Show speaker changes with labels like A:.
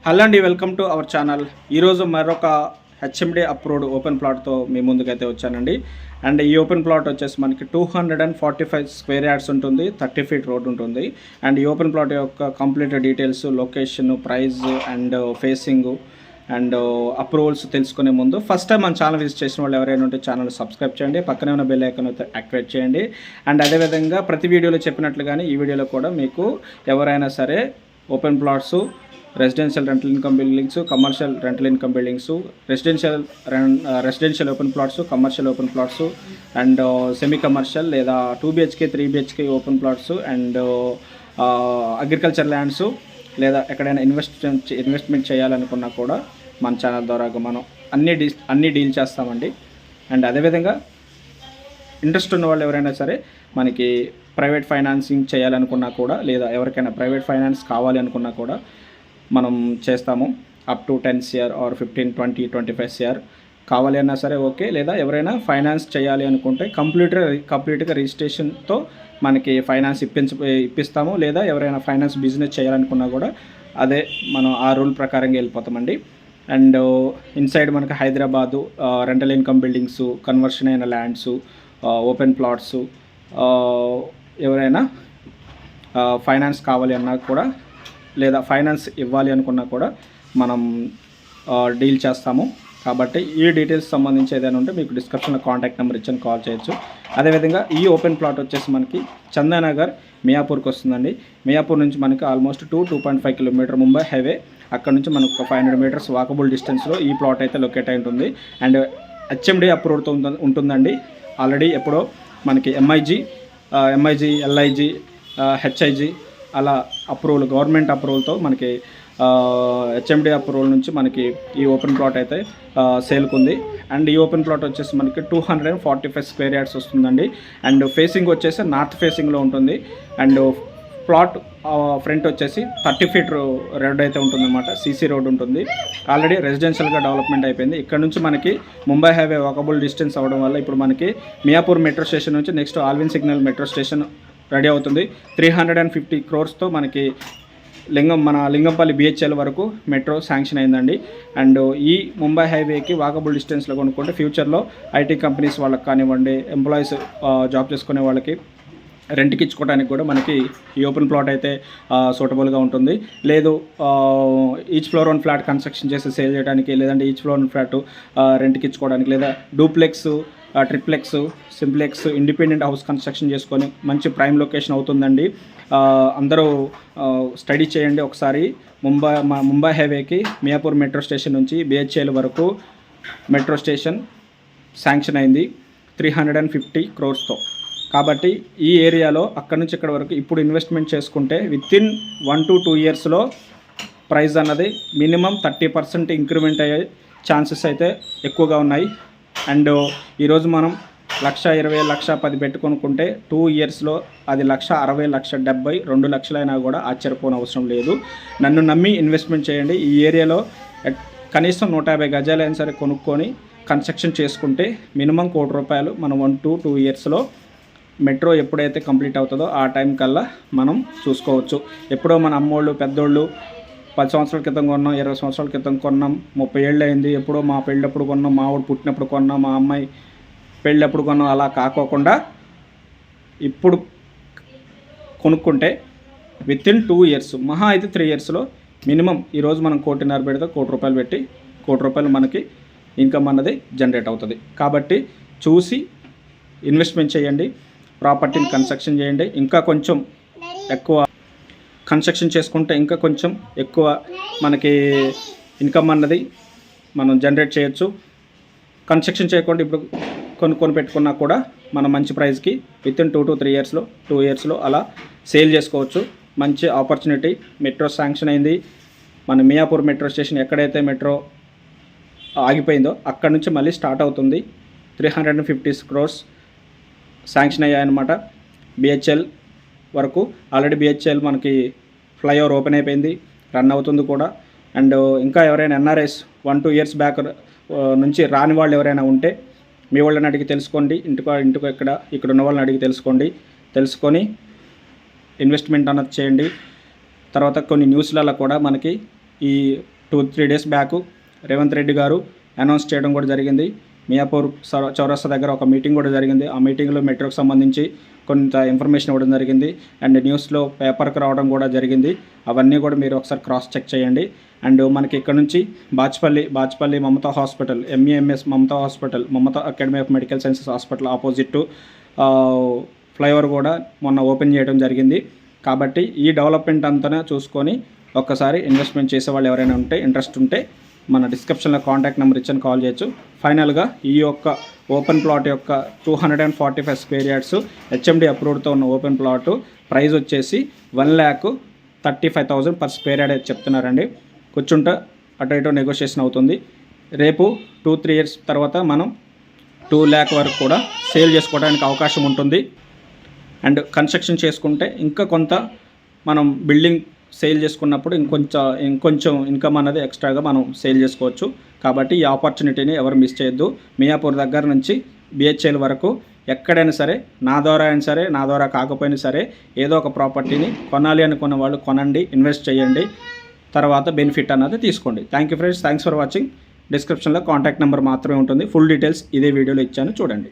A: Hello అండి, welcome to our channel. ఈరోజు మరొక హెచ్ఎండి అప్రూవ్డ్ ఓపెన్ ప్లాట్తో మీ ముందుకైతే వచ్చానండి. అండ్ ఈ ఓపెన్ ప్లాట్ వచ్చేసి మనకి 245 స్క్వేర్ యార్డ్స్ ఉంటుంది, 30 ఫీట్ రోడ్ ఉంటుంది. అండ్ ఈ ఓపెన్ ప్లాట్ యొక్క complete details, location, price and facing and approvals తెలుసుకునే ముందు ఫస్ట్ టైం మన ఛానల్ విజిట్ చేసిన వాళ్ళు ఎవరైనా ఉంటే ఛానల్ సబ్స్క్రైబ్ చేయండి, పక్కనే ఉన్న బెల్ ఐకాన్ అయితే యాక్టివేట్ చేయండి. అండ్ అదేవిధంగా ప్రతి వీడియోలో చెప్పినట్లుగానే ఈ వీడియోలో కూడా మీకు ఎవరైనా సరే open plots, residential rental income buildings, commercial rental income buildings, residential open plots, commercial open plots and semi commercial లేదా 2 BHK 3 BHK open plots and agriculture lands లేదా ఎక్కడైనా ఇన్వెస్ట్మెంట్ చేయాలనుకున్నా కూడా మన ఛానల్ ద్వారా మనం అన్ని డీల్ చేస్తామండి. అండ్ అదేవిధంగా ఇంట్రెస్ట్ ఉన్న వాళ్ళు ఎవరైనా సరే మనకి ప్రైవేట్ ఫైనాన్సింగ్ చేయాలనుకున్నా కూడా లేదా ఎవరికైనా ప్రైవేట్ ఫైనాన్స్ కావాలి అనుకున్నా కూడా మనం చేస్తాము. Up to 10 CR or 15, 20, 25 CR కావాలి అన్నా సరే ఓకే. లేదా ఎవరైనా ఫైనాన్స్ చేయాలి అనుకుంటే కంప్లీట్గా రిజిస్ట్రేషన్తో మనకి ఫైనాన్స్ ఇప్పిస్తాము. లేదా ఎవరైనా ఫైనాన్స్ బిజినెస్ చేయాలనుకున్నా కూడా అదే మనం ఆ రూల్ ప్రకారంగా వెళ్ళిపోతామండి. అండ్ ఇన్సైడ్ మనకి Hyderabad rental income buildings, conversion అయిన ల్యాండ్స్, ఓపెన్ ప్లాట్స్, ఎవరైనా ఫైనాన్స్ కావాలి అన్నా కూడా లేదా ఫైనాన్స్ ఇవ్వాలి అనుకున్నా కూడా మనం డీల్ చేస్తాము. కాబట్టి ఈ డీటెయిల్స్ సంబంధించి ఏదైనా ఉంటే మీకు డిస్క్రిప్షన్లో కాంటాక్ట్ నెంబర్ ఇచ్చాను, కాల్ చేయొచ్చు. అదేవిధంగా ఈ ఓపెన్ ప్లాట్ వచ్చేసి మనకి చందానగర్ మియాపూర్కి వస్తుందండి. మియాపూర్ నుంచి మనకి ఆల్మోస్ట్ 2.5 కిలోమీటర్ ముంబై హైవే. అక్కడ నుంచి మనకు 500 మీటర్స్ వాకబుల్ డిస్టెన్స్లో ఈ ప్లాట్ అయితే లొకేట్ అయి ఉంటుంది. అండ్ హెచ్ఎండి అప్రూవ్డ్తో ఉంటుందండి. ఆల్రెడీ ఎప్పుడో మనకి ఎంఐజీ, LIG, HIG అలా అప్రూవల్, గవర్నమెంట్ అప్రూవల్తో మనకి హెచ్ఎండి అప్రూవల్ నుంచి మనకి ఈ ఓపెన్ ప్లాట్ అయితే సేల్కుంది. అండ్ ఈ ఓపెన్ ప్లాట్ వచ్చేసి మనకి 245 స్క్వేర్ యార్డ్స్ వస్తుందండి. అండ్ ఫేసింగ్ వచ్చేసి నార్త్ ఫేసింగ్లో ఉంటుంది. అండ్ ప్లాట్ ఫ్రంట్ వచ్చేసి 30 ఫీట్ రోడ్ అయితే ఉంటుందన్నమాట. CC రోడ్ ఉంటుంది. ఆల్రెడీ రెసిడెన్షియల్గా డెవలప్మెంట్ అయిపోయింది. ఇక్కడ నుంచి మనకి ముంబై హైవే వాకబుల్ డిస్టెన్స్ అవ్వడం వల్ల ఇప్పుడు మనకి మియాపూర్ మెట్రో స్టేషన్ నుంచి next Allwyn signal metro station ready అవుతుంది. 350 crores మనకి మన లింగంపల్లి BHL వరకు మెట్రో శాంక్షన్ అయిందండి. అండ్ ఈ ముంబై హైవేకి వాకబుల్ డిస్టెన్స్లో కొనుక్కుంటే ఫ్యూచర్లో IT కంపెనీస్ వాళ్ళకి కానివ్వండి, ఎంప్లాయీస్ జాబ్ చేసుకునే వాళ్ళకి రెంట్కి ఇచ్చుకోవడానికి కూడా మనకి ఈ ఓపెన్ ప్లాట్ అయితే సూటబుల్గా ఉంటుంది. లేదు ఈచ్ ఫ్లోర్ 1 ఫ్లాట్ కన్స్ట్రక్షన్ చేసి సేల్ చేయడానికి, లేదంటే ఈచ్ ఫ్లోర్ 1 ఫ్లాట్ రెంట్కి ఇచ్చుకోవడానికి, లేదా duplex, triplex, simplex, independent house construction చేసుకొని మంచి ప్రైమ్ లొకేషన్ అవుతుందండి. అందరూ స్టడీ చేయండి ఒకసారి. ముంబై హైవేకి మియాపూర్ మెట్రో స్టేషన్ నుంచి BHL వరకు మెట్రో స్టేషన్ శాంక్షన్ అయింది 350 crores. కాబట్టి ఈ ఏరియాలో అక్కడి నుంచి ఇక్కడ వరకు ఇప్పుడు ఇన్వెస్ట్మెంట్ చేసుకుంటే వితిన్ 1 to 2 yearsలో ప్రైస్ అన్నది మినిమం 30% ఇంక్రిమెంట్ అయ్యే ఛాన్సెస్ అయితే ఎక్కువగా ఉన్నాయి. అండ్ ఈరోజు మనం 1,20,000, 1,10,000 పెట్టుకొనుకుంటే 2 yearsలో అది 1,60,000, 1,70,000, 2 లక్షలైనా కూడా ఆశ్చర్యపోని అవసరం లేదు. నన్ను నమ్మి ఇన్వెస్ట్మెంట్ చేయండి. ఈ ఏరియాలో కనీసం 150 గజాలైనా సరే కొనుక్కొని కన్స్ట్రక్షన్ చేసుకుంటే మినిమం ₹1,00,00,000 మనం 1 to 2 yearsలో మెట్రో ఎప్పుడైతే కంప్లీట్ అవుతుందో ఆ టైం కల్లా మనం చూసుకోవచ్చు. ఎప్పుడో మన అమ్మోళ్ళు, పెద్దోళ్ళు 10 సంవత్సరాల క్రితం కొన్నాం, 20 సంవత్సరాల క్రితం కొన్నాం, 30 ఏళ్ళు అయింది, ఎప్పుడో మా పెళ్ళప్పుడు కొన్నాం, మా వాడు పుట్టినప్పుడు కొన్నాం, మా అమ్మాయి పెళ్ళప్పుడు కొన్నాం, అలా కాకోకుండా ఇప్పుడు కొనుక్కుంటే వితిన్ 2 years, మహా అయితే 3 yearsలో మినిమం ఈరోజు మనం ₹1,50,000 పెడితే ₹1,00,00,000 పెట్టి ₹1,00,00,000 మనకి ఇన్కమ్ అన్నది జనరేట్ అవుతుంది. కాబట్టి చూసి ఇన్వెస్ట్మెంట్ చేయండి, ప్రాపర్టీని కన్స్ట్రక్షన్ చేయండి. ఇంకా కొంచెం ఎక్కువ కన్స్ట్రక్షన్ చేసుకుంటే ఇంకా కొంచెం ఎక్కువ మనకి ఇన్కమ్ అన్నది మనం జనరేట్ చేయొచ్చు. కన్స్ట్రక్షన్ చేయకుండా ఇప్పుడు కొనుక్కొని పెట్టుకున్నా కూడా మనం మంచి ప్రైస్కి వితిన్ 2 to 3 yearsలో అలా సేల్ చేసుకోవచ్చు. మంచి ఆపర్చునిటీ. మెట్రో శాంక్షన్ అయింది. మన మియాపూర్ మెట్రో స్టేషన్ ఎక్కడైతే మెట్రో ఆగిపోయిందో అక్కడ నుంచి మళ్ళీ స్టార్ట్ అవుతుంది. 350 crores శాంక్షన్ అయ్యాయన్నమాట BHL వరకు. ఆల్రెడీ BHL మనకి ఫ్లైఓవర్ ఓపెన్ అయిపోయింది, రన్ అవుతుంది కూడా. అండ్ ఇంకా ఎవరైనా NRIs 1-2 years బ్యాక్ నుంచి రాని వాళ్ళు ఎవరైనా ఉంటే మీ వాళ్ళని అడిగి తెలుసుకోండి. ఇంటికి ఇక్కడ ఉన్న వాళ్ళని అడిగి తెలుసుకొని ఇన్వెస్ట్మెంట్ అన్నది చేయండి. తర్వాత కొన్ని న్యూస్లలో కూడా మనకి ఈ 2-3 డేస్ బ్యాక్ రేవంత్ రెడ్డి గారు అనౌన్స్ చేయడం కూడా జరిగింది. మియాపూర్ చౌరస్తా దగ్గర ఒక మీటింగ్ కూడా జరిగింది. ఆ మీటింగ్లో మెట్రోకి సంబంధించి కొంత ఇన్ఫర్మేషన్ ఇవ్వడం జరిగింది. అండ్ న్యూస్లో పేపర్కి రావడం కూడా జరిగింది. అవన్నీ కూడా మీరు ఒకసారి క్రాస్ చెక్ చేయండి. అండ్ మనకి ఇక్కడ నుంచి Bachupally Mamata hospital, MEMS Mamata hospital, Mamata academy of medical sciences hospital opposite flyover కూడా మొన్న ఓపెన్ చేయడం జరిగింది. కాబట్టి ఈ డెవలప్మెంట్ అంతా చూసుకొని ఒక్కసారి ఇన్వెస్ట్మెంట్ చేసే వాళ్ళు ఎవరైనా ఉంటే ఇంట్రెస్ట్ ఉంటే మన డిస్క్రిప్షన్లో కాంటాక్ట్ నెంబర్ ఇచ్చాను, కాల్ చేయొచ్చు. ఫైనల్గా ఈ యొక్క ఓపెన్ ప్లాట్ యొక్క 245 స్క్వేర్ యార్డ్స్ హెచ్ఎండి అప్రూవ్డ్తో ఉన్న ఓపెన్ ప్లాట్ ప్రైస్ వచ్చేసి 1,35,000 పర్ స్క్వేర్ యార్డ్ చెప్తున్నారండి. కూర్చుంటే అటు ఇటు నెగోషియేషన్ అవుతుంది. రేపు 2-3 ఇయర్స్ తర్వాత మనం 2 lakh వరకు కూడా సేల్ చేసుకోవడానికి అవకాశం ఉంటుంది. అండ్ కన్స్ట్రక్షన్ చేసుకుంటే ఇంకా కొంత మనం బిల్డింగ్ సేల్ చేసుకున్నప్పుడు ఇంకొంచెం ఇన్కమ్ అనేది ఎక్స్ట్రాగా మనం సేల్ చేసుకోవచ్చు. కాబట్టి ఈ ఆపర్చునిటీని ఎవరు మిస్ చేయొద్దు. మియాపూర్ దగ్గర నుంచి బిహెచ్ఎల్ వరకు ఎక్కడైనా సరే, నా ద్వారా అయినా సరే, నా ద్వారా కాకపోయినా సరే, ఏదో ఒక ప్రాపర్టీని కొనాలి అనుకున్న వాళ్ళు కొనండి, ఇన్వెస్ట్ చేయండి, తర్వాత బెనిఫిట్ అన్నది తీసుకోండి. Thank you friends, thanks for watching. డిస్క్రిప్షన్లో కాంటాక్ట్ నెంబర్ మాత్రమే ఉంటుంది. ఫుల్ డీటెయిల్స్ ఇదే వీడియోలో ఇచ్చాను, చూడండి.